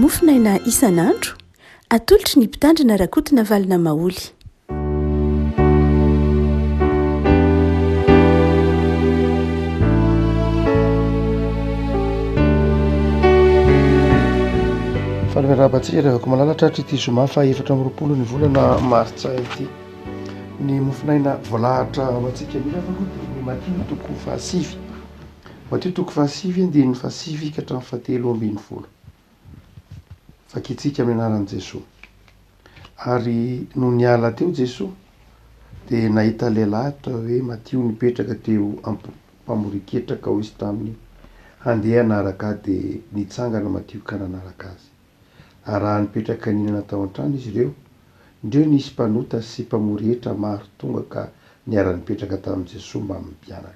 mofinaina isan'andro atolotry ny mpitandrina rakotina valina maoly. Fanamerabantsika rehako malalatra ity zoma fa 4 ny volana martsa ity ny mofinaina voalahatra atsika ny matio toko fahasivy matio toko fahasivy andiny fahasivy ka hatramin'ny fahatelo ambin'ny folo fakitsika amin'ny anaran'i Jesosy. Ary no niala teo Jesosy dia nahita lehilahy hoe Matio nipetraka teo ampamoriketraka ho izy taminy handeha naraka dia nitsangana Matio ka nanaraka azy. Raha nipetraka ninana tao an-trano izy ireo nisy mpanota sy mpamoretra maro tonga ka niara-nipetraka tamin'i Jesosy mba mpianatra.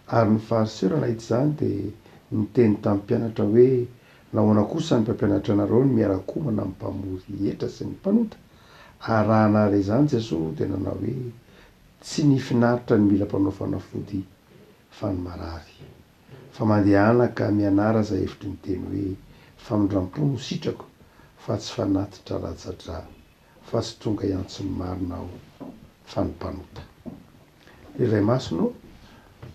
Ary ny fariseo raha nahita izany dia niteny tamin'ny mpianatra hoe nahoana kosa ny mpampianatra anareo ny miara-komana amin'ny mpamory hetra sy ny mpanota. Ary raha nahare izany Jesosy dia nanao hoe tsy nifinaritra ny mila mpanao fanafody fa ny marary, fa mandehana ka mianara izay hevitry ny teny hoe famindram-po no sitrako fa tsy fanatitra rajadra fa tsy tonga iantso ny marinao fa ny mpanota. Iray masonao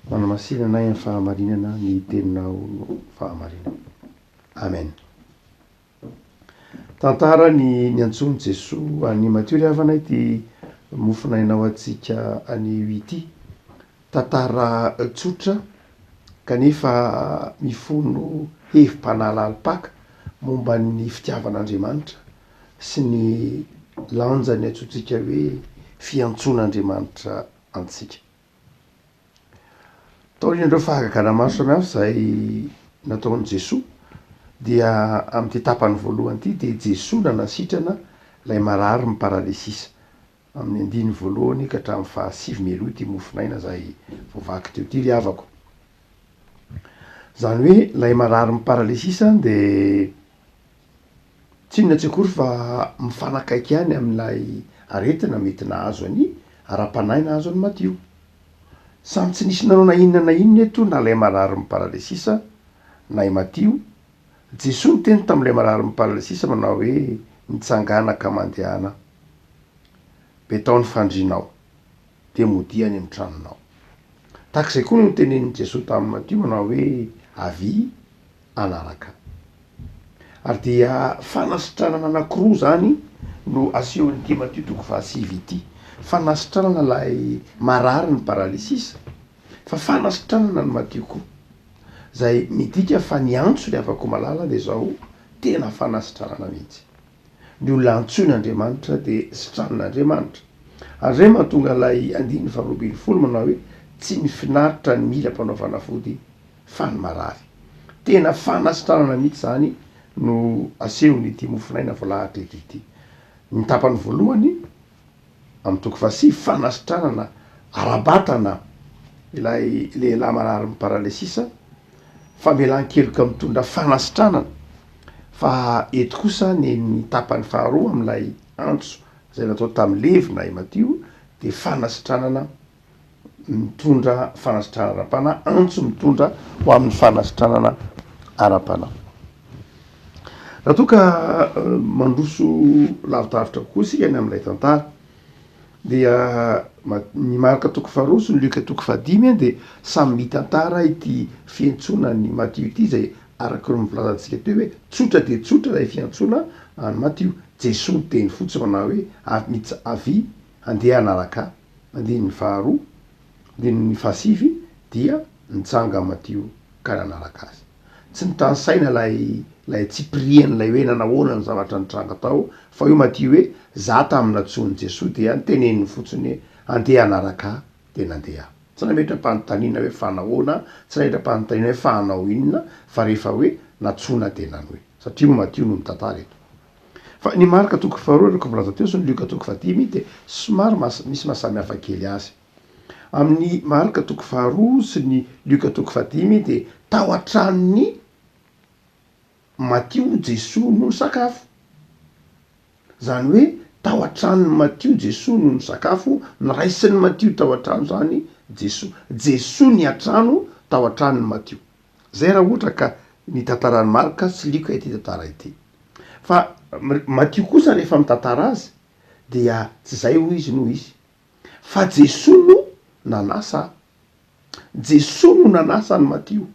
manamasinana ny fahamarinana ny teninao no fahamarinana. Amen. Tantara ny antsony Jesosy any Matio ry havana ity mofinainao atsika any ity. Tantara tsotra kanefa mifono hevim-panala alipaka momba ny fitiavan'Andriamanitra sy ny lanjany atsotsika hoe fiantson'Andriamanitra antsika. Taorian'ireo fahagagana maro samihafa izay nataon'i Jesosy dia amin'ny etapany voalohany ity dia Jesosy nanasitrana ilay marary ny paralesisa amin'ny 9 voalohany ka hatramin'ny fahasivy mialoha ity mofinaina izay voavaky teo ity ry havako. Izany hoe ilay marary ny paralesisa dia tsy inona tsy akory fa mifanakaiky ihany amin'ilay aretina mety nahazo any ara-panahy nahazo any Matio. Samy tsy nisy nanao na inona eto na ilay marary ny paralesisa na i Matio. Jesosy niteny tamin'ilay marary ny paralesisa manao hoe nitsangana ka mandehana betao ny fandrinao dia mody any amin'ny tranonao. Takizay koa no nitenenin'i Jesosy tamin'ny Matio manao hoe avy anaraka. Ary dia fanasitranana anankiroa zany no asehon'ity Matio toko fahasivy ity. Fanasitranana ilay marary ny paralesisa fa fanasitranana ny Matio koa izay midika fa ny antso le afaka malala dia izao tena fanasitranana mihitsy. Ny olona antsoin'Andriamanitra dia sitranan'Andriamanitra. Ary izay mahatonga ilay 2:20 manao hoe tsy nifinaritra ny mila mpanao fanafody fa ny marary. Tena fanasitranana mihitsy zany no asehon'ity mofinaina voalahatra ity. Ny tapany voalohany amin'ny toko fahasivy fanasitranana arabatana ilay lehilahy marary ny paralesisa famelan-keloka mitondra fanasitranana. Fa eto kosa ny tapany faharoa amin'ilay antso izay natao tamin'ny Levi na i Matio dia fanasitranana mitondra fanasitranana ara-panahy, antso mitondra ho amin'ny fanasitranana ara-panahy. Raha toa ka mandroso lavidavitra kokoa isika ny amin'ilay tantara dia ny marika toko faharoa sy ny Luka toko fahadimy dia samy mitantara ity fiantsoana ny Matio ity izay araka ny volazantsika teo hoe tsotra dia tsotra ilay fiantsoana any Matio. Jesosy teny fotsiny manao hoe avy andeha anaraka. Andiny ny faharoa, andiny ny fahasivy dia nitsanga Matio ka nanaraka azy. Tsy nitansaina lay tsipirian'ilay hoe nanahoana ny zavatra nitranga tao fa io Matio hoe za tamin'ny natsoin'i Jesosy dia niteneniny fotsiny andeha anaraka dia nandeha. Tsy nametra-panontaniana hoe fanahoana, tsy nametra-panontaniana hoe fanao inona fa rehefa hoe natsona dia nanoe satria Matio no mitantara eto. Fa ny marika toko faharoa araka milaza teo sy ny Luka toko fahadimy dia somary misy mahasamihafa kely azy. Amin'ny marika toko faharoa sy ny Luka toko fahadimy dia tao an-tranony Matio Jesosy no sakafo. Zany hoe tao an-tranony Matio Jesosy no sakafo, niraisin'ny Matio tao an-trano zany Jesosy ny an-trano tao an-tranony Matio. Zay raha ohatra ka ny tantaran'ny Marika sy Luka ity tantara ity. fa Matio kosa rehefa mitantara azy dia tsy zay hoy izy noho izy fa Jesosy no nanasa Jesosy no nanasa ny Matio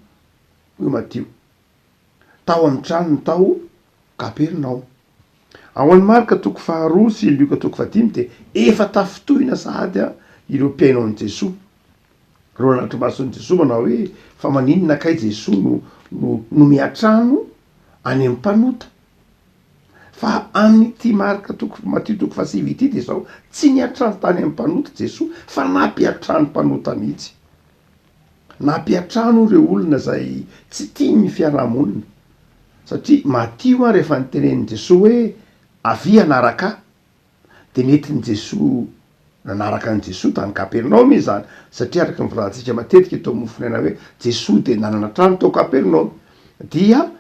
hoy Matio tao amin'ny tranony tao Kapernao. Ao an'ny Marka toko 2 sy Luka toko 5 de efa tafitohina sahady ireo mpiaino an' Jesosy reo nanatry mason'ny Jesosy manao hoe fa maninona kay Jesosy no miatrano any amin'ny mpanota. Fa amin'ity Marka Matio toko 7 ity de zao tsy niatrano tany amin'ny mpanota Jesosy fa nampiatrano mpanota mihitsy. Nampiatrano ireo olona zay tsy tia ny fiarahamonina satria Matio rehefa nitenen'i Jesosy hoe avia anaraka de nety ny Jesosy nanaraka an' Jesosy tany Kapernao izy zany satria araka ny volantsika matetika eto mofinaina hoe Jesosy de nanana trano tao Kapernao dia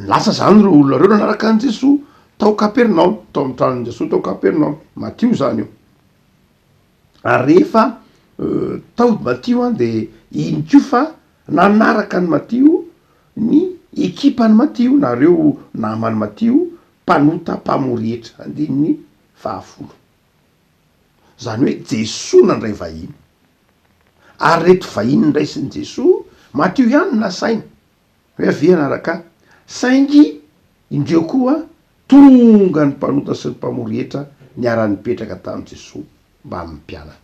lasa zany reo olona reo nanaraka an' Jesosy tao Kapernao tao amin'ny tranon'i Jesosy tao Kapernao. Matio zany io ary rehefa tao Matio de iny ko fa nanaraka ny Matio ny ekipany Matio nareo namany Matio mpanota mpamorietra andininy 10. Zany hoe Jesosy nandray vahiny ary reto vahiny ndraisin'ny Jesosy Matio ihany nasaina hoe avia anaraka saingy indreo koa tonga ny mpanota sy ny mpamorietra niara-nipetraka tamin'i Jesosy mba mimpianatra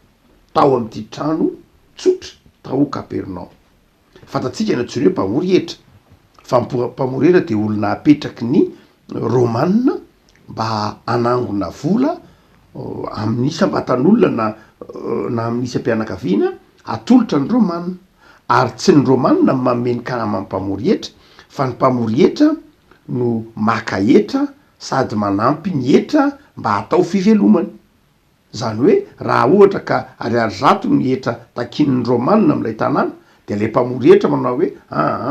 tao amin'ity trano tsotra tao Kapernao. Fantatsika ny antsoina hoe mpamorietra fa mpamorietra de olona apetraky ny Romanina mba anangona vola amin'ny isam-batan'olona na amin'ny isam-pianakaviana atolotra ny Romanina ary tsy ny Romanina mamenykana mampamorietra fa ny mpamorietra no maka etra sady manampy ny etra mba atao fivelomany. Zany hoe raha ohatra ka ariary zato ny etra takin'ny Romanina amin'ilay tanàna de le mpamorietra manao hoe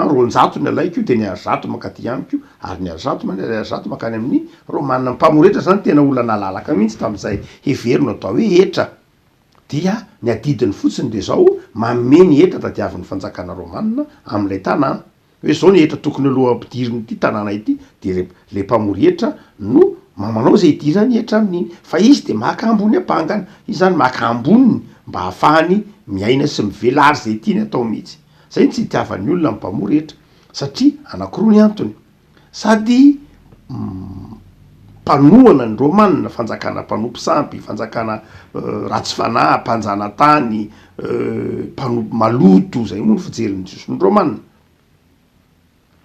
roanjato ny alaiko io de ny ary zato makaty amiko ary ny ary zato many ary zato makany amin'ny Romanina. Mpamorietra zany tena olona nalalaka mihitsy tam'izay heverina atao hoe etra dia ny adidiny fotsiny de zao manome ny etra tadiavin'ny fanjakana Romanina amin'ilay tanàna hoe zao ny etra tokony aloha ampidiriny ity tanàna ity de le mpamorietra no manao zay idirany etra amin'iny fa izy de maka ambony ampangana izy zany maka amboniny mba hahafahany miaina sy mivelary zay tiany atao mihitsy. Zay tsy itiavan'ny olona ny mpamorietra satria anankiroa ny antony sady mpanohana ny Romanina fanjakana mpanompo sampy fanjakana ratsy fanahy mpanjana tany mpanompo maloto zay moa ny fijerin'ny Jesosy ny Romanina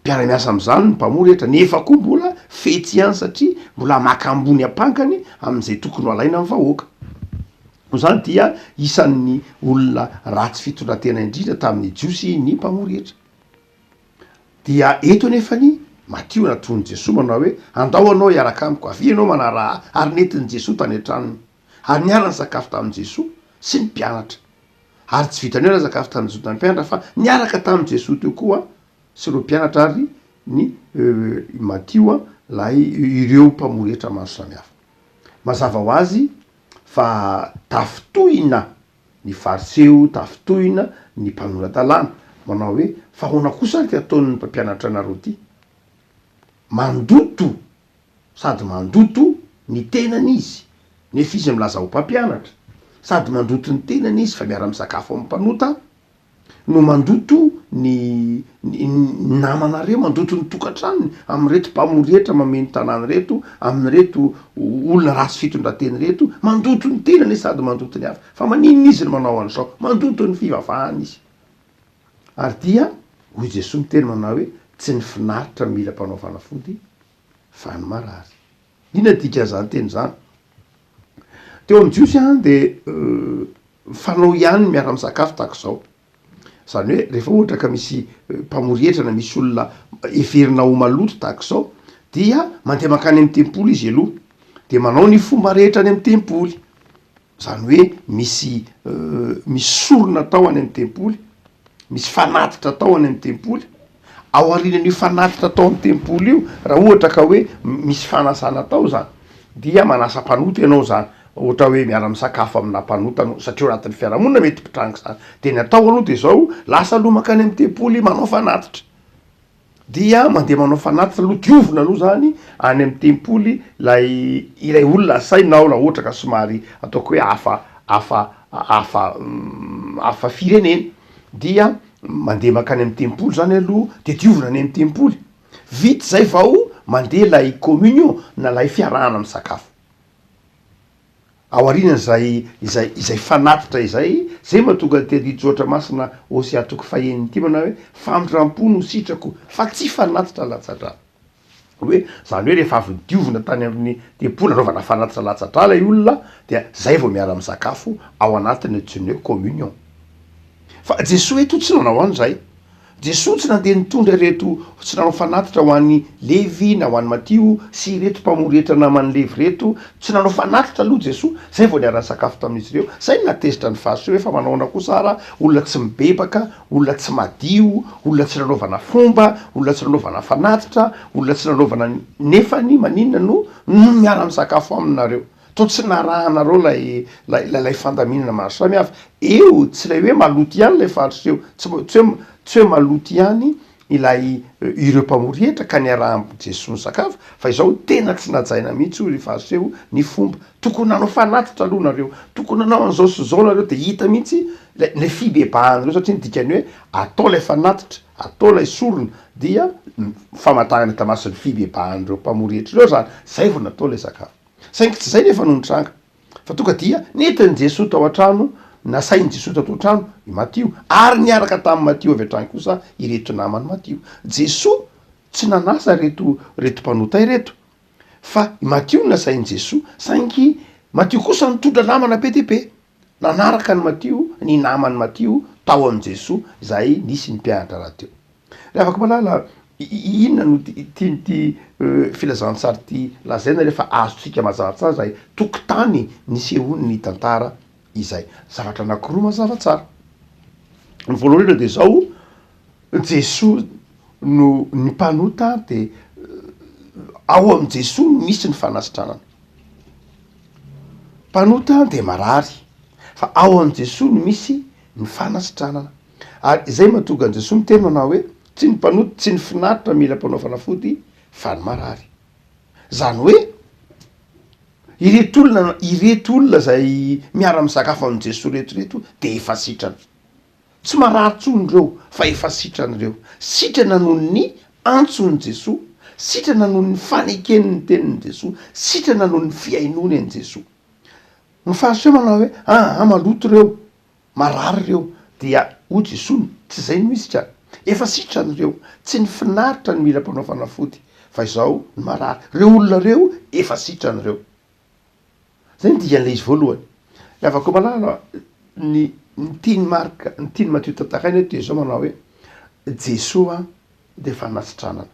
mpiara-miasa am'izany ny mpamorietra nefa koa mbola fetsy ihany satria mbola maka ambony ampangany amin'izay tokony ho alaina amin'ny vahoaka. Zany dia isan'ny olona ratsy fitondratena indrindra tamin'ny Jiosy ny mpamorietra. Dia eto nefany Matio natony Jesosy manao hoe andao anao hiaraka amiko avia anao manara ary nentin'ny Jesosy tany an-tranony ary niara ny sakafo tamin'i Jesosy sy ny mpianatra ary tsy vitany hoe sakafo tamin'ny Jesosy tany mpianatra fa niaraka tamin'i Jesosy teo koa sy ireo mpianatra ary ny Matio lay ireo mpamorietra maro samihafa. Mazava ho azy fa tafitohina ny fariseo tafitohina ny mpanora-dalàna manao hoe fa hoana kosa ty ataon'ny mpampianatra anareo ty mandoto sady mandoto ny tenany izy nefa izy milaza ho mpampianatra sady mandoto ny tenany izy fa miara misakafo amin'ny mpanota no mandoto ny namanareo mandoto ny tokantranony amin'reto mpamorietra mameno tanàny reto amin'reto olona rasy fitondrateny reto mandoto ny tenany sady mandoto ny hafa fa maninona izy ny manao an'izao mandoto ny fivavahany izy. Ary dia hoy Jesosy miteny manao hoe tsy ny finaritra mila mpanao fanafody fa ny marary. Inona dika zany teny zany? Teo amin'ny Jiosy de fanao ihany miara misakafo tahak'izao. Zany hoe rehefa ohatra ka misy mpamorietra na misy olona heverina ho maloto tahak'izao dia mandeha makany amin'ny tempoly izy aloha de manao ny fomba rehetra any amin'ny tempoly. Zany hoe misy sorona tao any amin'ny tempoly, misy fanatitra tao any amin'ny tempoly. Ao aorianan'io fanatitra tao amin'ny tempoly io raha ohatra ka hoe misy fanasana tao zany dia manasa mpanota ianao zany ohatra hoe miara misakafo amina mpanota anao satria ao anatin'ny fiarahamonina mety pitrangy zany de ny atao aloha de zao lasa aloha makany amin'ny tempoly manao fanatitra dia mandeha manao fanatitra aloha diovina aloha zany any amy tempoly ilay olona asainao la ohatra ka somary ataoko hoe afa firenena dia mandeha makany amy tempoly zany aloha de diovina any amy tempoly vity zay vao mandeha lay communion na lay fiarahana amy sakafo ao arinany izay fanatitra zay mahatonga teditso ohatra masina osy atoko faheniny ty manao hoe famindrampo no sitrako fa tsy fanatitra latsadrala hoe zany hoe rehefa avy diovina tany amin'ny tempoly anaovana fanatitra latsadrala i olona dia zay vao miara amy sakafo ao anatiny tsiny hoe communion fa Jesosy eto tsy nanao an'zay Jesosy tsy nandeha nitondra reto tsy nanao fanatitra ho an'ny Levy na ho an'ny Matio sy reto mpamoretra namany Levy reto tsy nanao fanatitra aloha Jesosy zay vao niara sakafo tamin'izy ireo zay natezitra ny fahasoa efa manaona koa sara olona tsy mibebaka olona tsy madio olona tsy nanaovana fomba olona tsy nanaovana fanatitra olona tsy nanaovana nefany maninona no miara amy sakafo aminareo to tsy narahanareo lay fandaminana maro samy hafa eo tsy lay hoe maloty ihany lay fahatroseo tsy hoe maloty ihany ilay ireo mpamoretra ka niaraha Jesosy ny sakafo fa izao tena tsy najaina mihitsy ry fahatroseo ny fomba tokony nanao fanatitra aloha nareo tokony nanao an'izao sy zao nareo de hita mihitsy le fibebahanareo satria nydikany hoe atao lay fanatitra atao lay sorona dia famatahana tamasiny fibebahan'ireo mpamoretra reo zany zay vao natao lay sakafo saingy tsy zay nefa no nitranga fa tonga dia netiny Jesosy tao an-trano nasainy Jesosy tato an-trano i Matio ary niaraka tamin'ny Matio avy an-trany kosa ireto namany Matio Jesosy tsy nanasa reto mpanota ireto fa i Matio nasainy Jesosy saingy Matio kosa nitondra namana be dia be nanaraka ny Matio ny namany Matio tao am' Jesosy zay nisy ny mpianatra raha teo re afaka malala inona no tianyty filazantsary ty lazaina rehefa azotsika mazava tsara zay tokotany nisehony ny tantara izay zavatra anakiroa mazava tsara ny voalohany indreo de zao Jesosy no ny mpanota de ao am' Jesosy no misy ny fanasitranana mpanota de marary fa ao am' Jesosy no misy ny fanasitranana ary zay mahatonga an' Jesosy miteny manao hoe tsy ny mpanoty tsy ny finaritra mila mpanao fanafody fa ny marary zany hoe ireto olona zay miara misakafo am' Jesosy retoreto de efa sitrana tsy marary tsony reo fa efa sitrany reo sitrana noho ny antsony Jesosy sitrana noho ny fanekeniny teniny Jesosy sitrana noho ny fiainony an' Jesosy ny fahasoa manao hoe maloto reo marary reo dia o Jesosy tsy zay no misy ka efa sitrany reo tsy ny finaritra ny mila mpanao fanafody fa izao ny marary reo olona reo efa sitrany reo zay nydikan'le izy voalohany le avako malala ny tiany marika ny tiany Matio tantakaina eto de zao manao hoe Jesosy de fanasitranana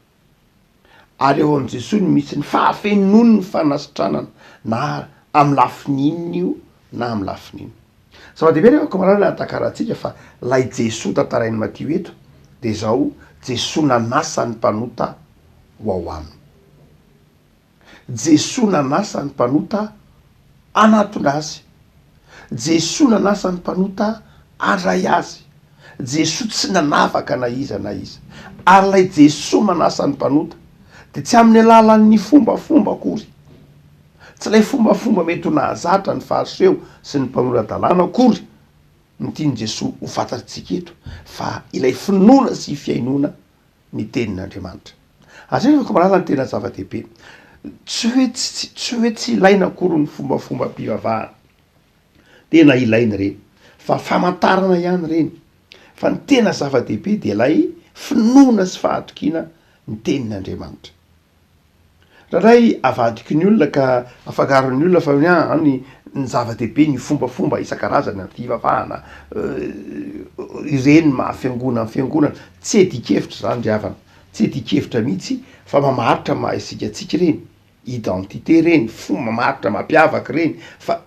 ary eo am' Jesosy ny misy ny fahafenony ny fanasitranana na amy lafinininy io na amy lafininy zava-dehibe rehefa malala atakarahantsika fa lay Jesosy tantarainy Matio eto de zao Jesosy nanasa ny mpanota ho ao aminy Jesosy nanasa ny mpanota anatona azy Jesosy nanasa ny mpanota andray azy Jesosy tsy nanavaka na iza ary lay Jesosy manasa ny mpanota de tsy amin'ny alalan'ny fombafomba akory tsy lay fombafomba mety ho nahazatra ny fahasoa sy ny mpamoran-dalàna akory ny tiany Jesosy ho fantatsika eto fa ilay finoana sy fiainona ny tenin'Andriamanitra azay rehefa malala ny tena zava-dehibe tsy hoe tsy ilaina akory ny fombafomba mpivavahana tena ilainy reny fa famantarana ihany reny fa ny tena zava-dehibe de lay finoana sy fahatokina ny tenin'Andriamanitra raharay avadiky ny olona ka afakaron'ny olona fa ny zava-dehibe ny fombafomba isan-karazany am' fivavahana ireny mahafiangonana ny fiangonana tsy edikevitra zany ry havana tsy edikevitra mihitsy fa mamaritra mahaisikatsika reny identité reny fomba mamaritra mampiavaka reny fa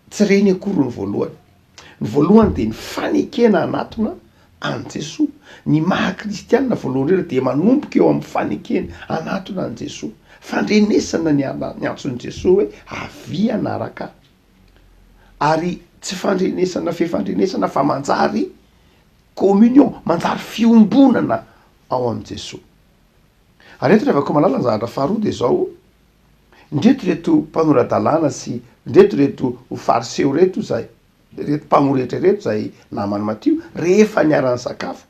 tsy reny akory ny voalohany de ny fanekena anatona an' Jesosy ny maha kristianina voalohany rera de manomboka eo amin'ny fanekena anatona an' Jesosy fandrenesana ny antson'i Jesosy hoe avia anaraka ary tsy fandrenesana fefandrenesana fa manjary communion manjary fiombonana ao am' Jesosy areto rehefa ko malala ny zavatra faharoa de zao ndreto reto mpanoradalàna sy ndreto reto fariseo reto zay reto mpamoretra reto zay namany matio rehefa niarany sakafo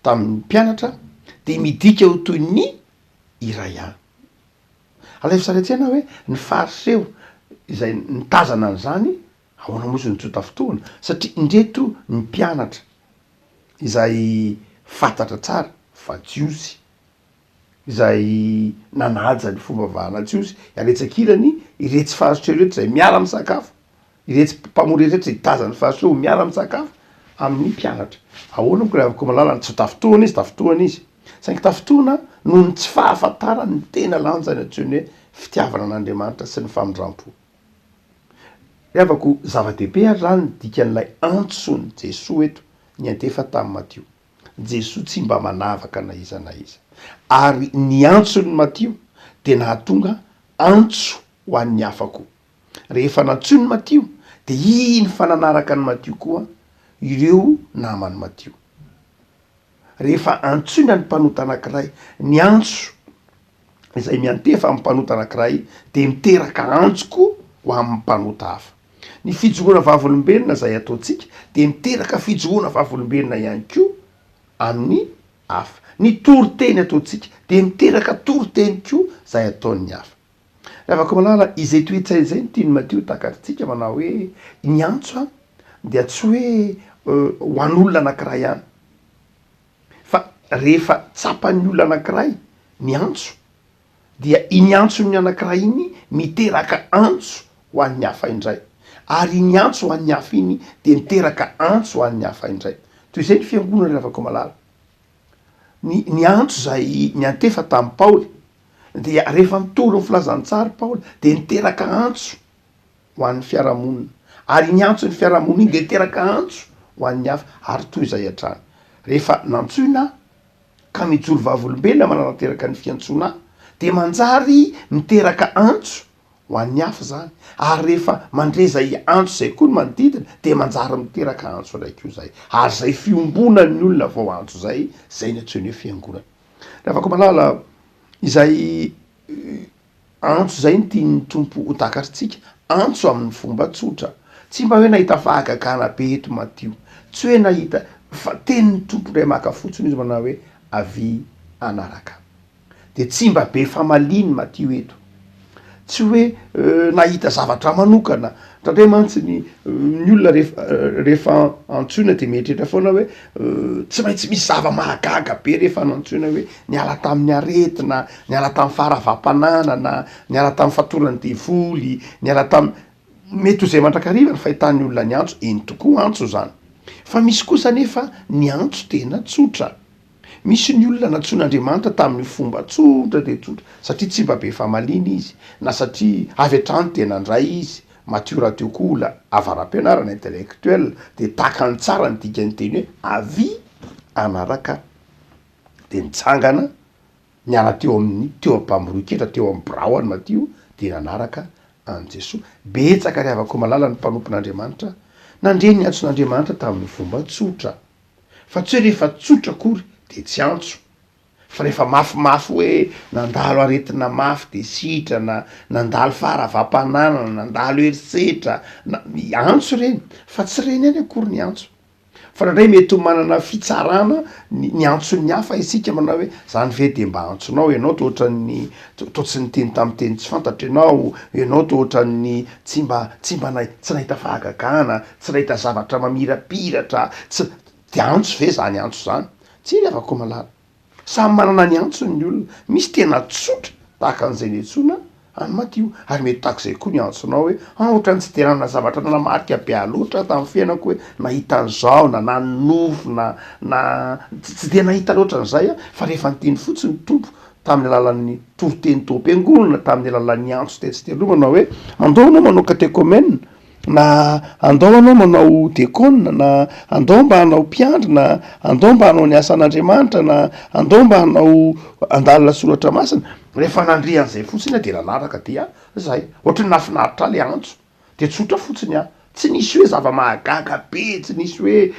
tamin'ny mpianatra de midika ho toy ny iray ihany. Alefisaretsena hoe ny fariseo izay nitazana an'izany ahoana moa ny tsota fotoana satria ndreto ny mpianatra izay fantatra tsara fa jiosy izay nanaja ny fomba vahana jiosy iaretsakirany iretsy fariseo reto zay miara amy sakafo iretsy mpamoretra reto zay tazany fariseo miara amy sakafo amin'ny mpianatra ahoana moko rehavako malala tsy tafotoana izy tafotoana izy saingy tafotoana noho ny tsy fahafantarany ny tena lanjany antsoiny hoe fitiavana an'Andriamanitra sy ny famindrampo. Rehavako zava-dehibe ary zany dikan'ilay antsony Jesoa eto ny antefa tamin'ny Matio. Jesoa tsy mba manavaka na iza na iza ary ny antsony Matio de nahatonga antso ho an'ny hafa koa. Rehefa nantsony Matio de iny fananaraka ny Matio koa ireo namany Matio. Rehefa antsona ny mpanota anankiray ny antso izay miantefa amin'ny mpanota anankiray de miteraka antso koa ho amin'ny mpanota hafa. Ny fijoroana vavolombelona zay ataontsika de miteraka fijoroana vavolombelona ihany koa amin'ny hafa. Ny toriteny ataontsika de miteraka toriteny koa zay ataon'ny hafa. Rehefa malala izay toetsaina izay ny tiany Matio takatsika manao hoe ny antso dia tsy hoe ho an'olona anankiray ihany fa rehefa tsapan'ny olona anankiray ny antso dia iny antsony anankiray iny miteraka antso ho an'ny hafa indray ary iny antso ho an'ny hafa iny de miteraka antso ho an'ny hafa indray. Toy izay ny fiangonana rehefa malala ny antso zay niantefa tamin'ny Paoly dia rehefa mitory ny filazantsara Paoly de niteraka antso ho an'ny fiarahamonina ary ny antso ny fiarahamonina iny de niteraka antso ho an'ny hafa ary toy izay hatrany. Rehefa nantsoina ka mijoro vavolombelona mananateraka ny fiantsona de manjary miteraka antso ho an'ny hafa zany ary rehefa mandrezay antso zay koa ny manodidina de manjary miteraka antso raiky io zay ary zay fiombonan'ny olona vao antso zay ny antsoiny hoe fiangonana. Rehefa ko malala izay antso zay ny tian'ny tompo ho takatritsika antso amin'ny fomba tsotra tsy mba hoe nahita fahagagana be eto Matio tsy hoe nahita fa tenin'ny tompo ray maka fotsiny izy manao hoe avy anaraka de tsy mba be famaliny Matio eto tsy hoe nahita zavatra manokana tandray mantsy ny olona rehefa antsoina de mieritreritra foana hoe tsy maintsy misy zava-mahagaga be rehefa nantsoina hoe niala tamin'ny aretina niala tamin'ny faharavampananana niala tamin'ny fatoran'ny devoly niala mety ho zay mandrakariva ny fahitan'ny olona ny antso eny tokoa antso zany fa misy kosa nefa ny antso tena tsotra. Misy ny olona nantsoin'Andriamanitra tamin'ny fomba tsotra de tsotra satria tsy mba be famaliny izy na satria avy hatrany tena ndray izy matiora teo koa ola avaram-pianarana intellectuel de takany tsara ny dikany teny hoe avy anaraka de nitsangana niala teo amin'ny teo ampamoroketra teo amin'ny biraoany Matio de nanaraka an Jesoa. Betsaka rehavako malala ny mpanompon'Andriamanitra nandre ny antson'Andriamanitra tamin'ny fomba tsotra fa tsy hoe rehefa tsotra kory de tsy antso fa rehefa mafimafy hoe nandalo aretina mafy de sitrana nandalo faharavampananana nandalo herisetra antso reny fa tsy reny any akory ny antso fa nandray mety ho manana fitsarana ny antson'ny hafa isika manao hoe zany ve de mba antsonao ianao to ohatran'ny totsy ny teny tamin'ny teny tsy fantatra ianao to ohatran'ny tsy nahita fahagagana tsy nahita zavatra mamirapiratra tsy de antso ve zany antso zany tsy rehavako malala samy manana ny antsony olona misy tena tsotra tahaka an'izay netsona any Matio ary mety tak'izay koa ny antsonao hoe ohatrany tsy de nanana zavatra nanamarika be aloatra tamin'ny fiainako hoe nahita an'izao na nofo na tsy de nahita loatra an'izay fa rehefa nyteny fotsiny tompo tamin'ny alalan'ny toriteny tom-piangonana tamin'ny alalan'ny antso tetsy teloha manao hoe andao anao manao catéchomène na andao anao manao dekona na andao mba hanao mpiandry na andao mba hanao ny asan'Andriamanitra na andao mba hanao andalina soratra masina rehefa nandrian'izay fotsiny de nanaraka dia zay ohatry ny nafinaritra le antso de tsotra fotsiny tsy nisy hoe zava-mahagaga be tsy nisy hoe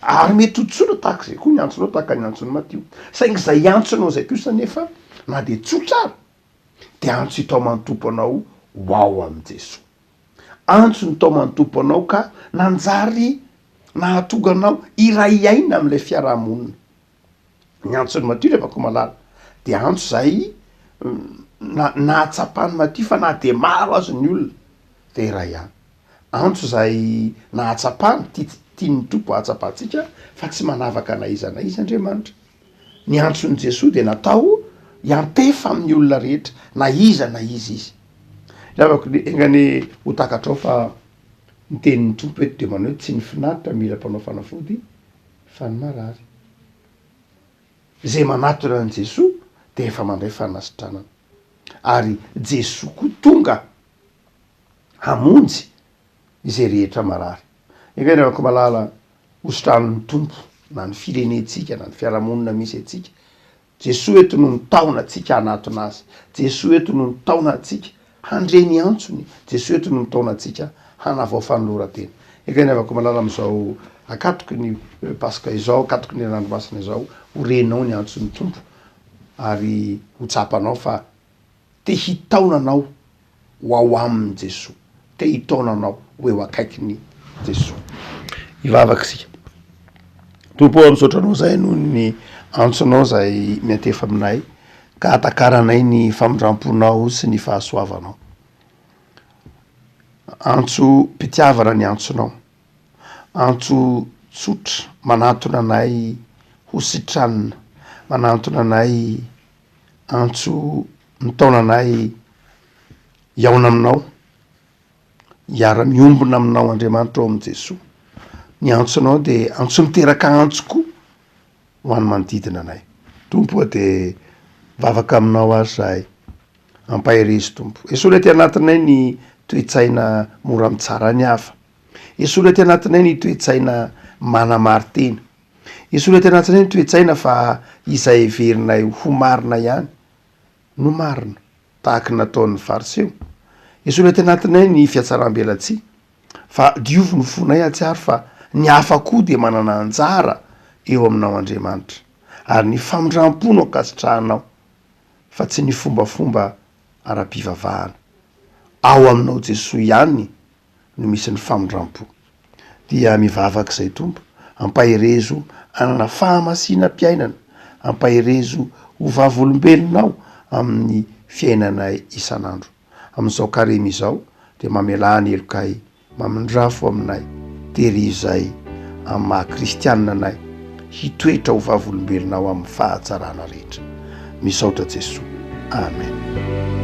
ary mety hotsotra tahaka zay koa ny antsonao tahaka ny antsony Matio saingy zay antsonao zay kosa nefa na de tsotrara de antso hitao manotompo anao ho ao am' Jesosy. Antso ny tao manotompo anao ka nanjary nahatonga anao iray aina am'ilay fiarahamonina. Ny antsony Matio lefako malala de antso zay nahatsapany Matio fa na de maro azy ny olona de iray ihany. Antso zay nahatsapany tiany tompo ahatsapatsika fa tsy manavaka na iza Andriamanitra. Ny antson'i Jesosy de natao hiantefa amin'ny olona rehetra na iza izy. Lavako engany ho takatrao fa ny tenin'ny tompo eto de manao hoe tsy ny finaritra mila mpanao fanafody fa ny marary. Zay manatona an' Jesosy de efa mandray fanasitranana ary Jesosy koa tonga hamonjy izay rehetra marary. Engany lavako malala hositran'ny tompo na ny firenentsika na ny fiarahamonina misy atsika. Jesosy eto no nitaona atsika hanatona azy. Jesosy eto no nitaona atsika handreny antsony. Jesosy eto no nitaona atsika hanavao fanoloran-tena. Engany avako malala am'izao akatoky ny Pasika izao, akatoky ny ranomasina izao, ho renao ny antson'ny tompo ary ho tsapanao fa te hitaona anao ho ao aminy Jesosy. Te hitaona anao ho eo akaikin'ny Jesosy. Ivavaka sika. Tompo am'sotranao zay noho ny antsonao zay miantefa aminay ka atakaranay ny famindramponao sy ny fahasoavanao. Antso mpitiavana ny antsonao. Antso tsotra manatona anay ho sitranina, manatona anay antso nitaona anay hiaona aminao, hiara-miombona aminao Andriamanitra ao am' Jesosy. Ny antsonao de antso miteraka antso koa ho an'ny manodidina anay. Tompo de vavaka aminao azy zahay, ampaherezy tompo. Esola ty anatinay ny toe-tsaina mora mitsara ny hafa. Esola ty anatinay ny toe-tsaina mana-maritena. Esola ty anatinay ny toe-tsaina fa izay heverinay ho marina ihany no marina tahaka nataon'ny fariseo. Esola ty anatinay ny fiatsaram-belatsia fa diovy no fonay atsiary fa ny hafa koa de manana anjara eo aminao Andriamanitra ary ny famindram-po no akasitrahanao fa tsy ny fombafomba ara-pivavahana. Ao aminao Jesosy ihany no misy ny famindram-po. Dia mivavaka izay tompo, ampaherezo anana fahamasina-piainana, ampaherezo ho vavolombelonao amin'ny fiainanay isan'andro. Amin'izao karema izao de mamelany elokay mamindrafo aminay tehirizay amin'ny maha-kristianina anay hitoetra ho vavolombelonao amin'ny fahatsarana rehetra. Misaotra Jesosy. Amen.